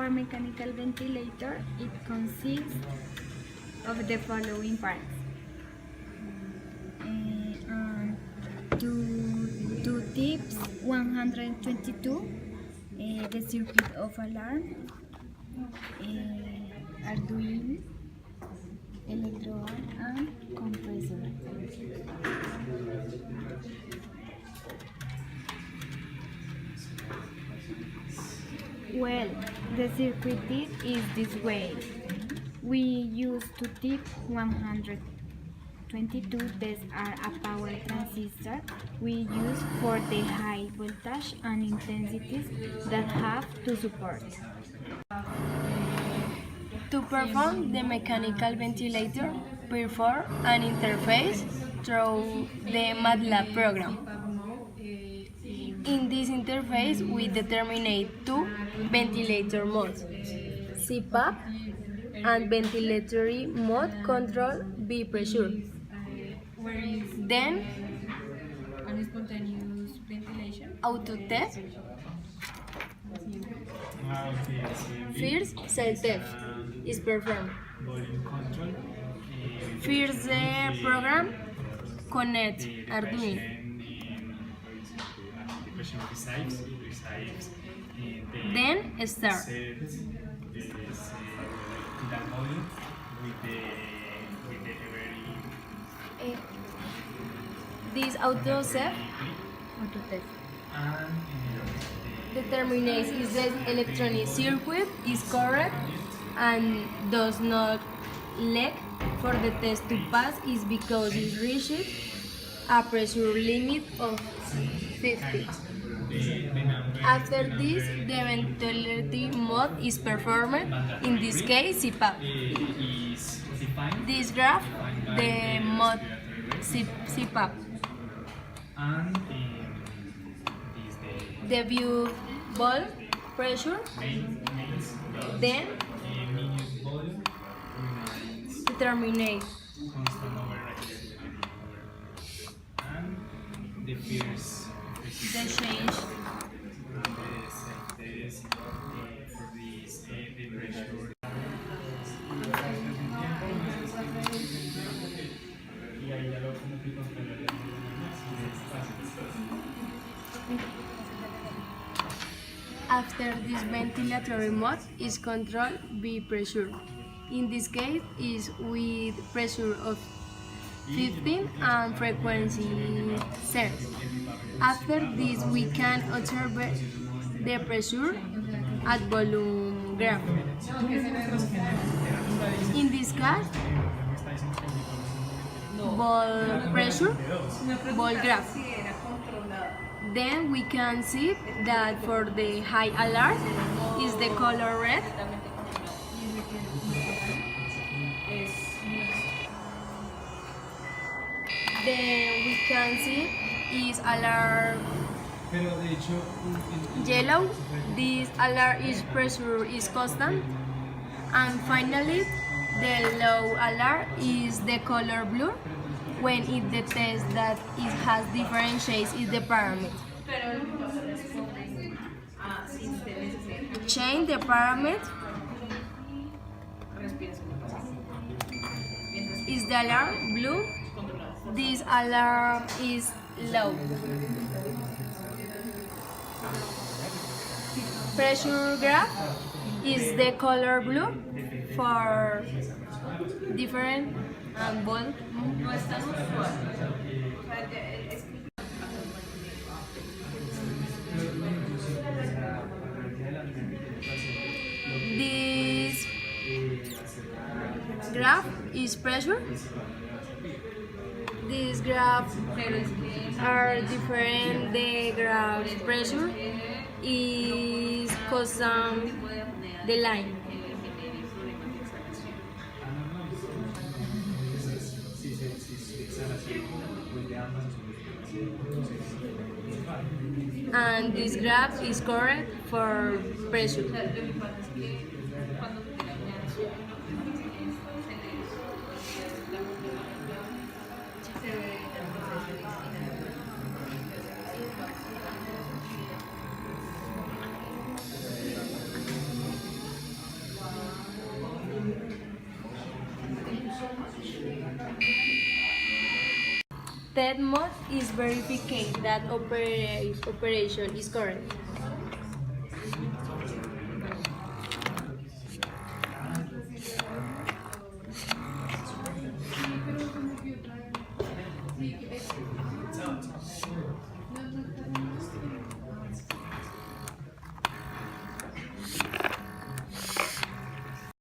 our mechanical ventilator, it consists of the following parts. Two tips 122, the circuit of alarm, Arduino, electrode and compressor. Well, the circuit is this way. We use two tip 122. These are a power transistor we use for the high voltage and intensities that have to support. To perform the mechanical ventilator, perform an interface through the MATLAB program. In this interface, we determine two ventilator modes, CPAP and ventilatory mode control B pressure. Then, Spontaneous ventilation. auto test. First, self-test is performed. First, the program connect Arduino. Then start. This auto test determines if the electronic circuit is correct and does not lag for the test to pass is because it reached a pressure limit of 50. After this, the ventilatory mode is performed, in this case CPAP. This graph, the mode CPAP. The view ball pressure, then determine the change after this ventilatory mode is control B pressure. In this case is with pressure of 15 and frequency 0. After this we can observe the pressure at volume graph. In this case, ball pressure, ball graph. Then we can see that for the high alert is the color red. Then we can see is alert yellow. This alert is pressure is constant. And finally, the low alert is the color blue when it detects that it has different shades in the parameter. Change the parameter. Is the alarm blue? This alarm is low. Pressure graph is the color blue for different and bold. This graph is pressure. These graphs are different. The graph pressure is cosine the line. And this graph is correct for pressure. third mode is verification that operation is correct.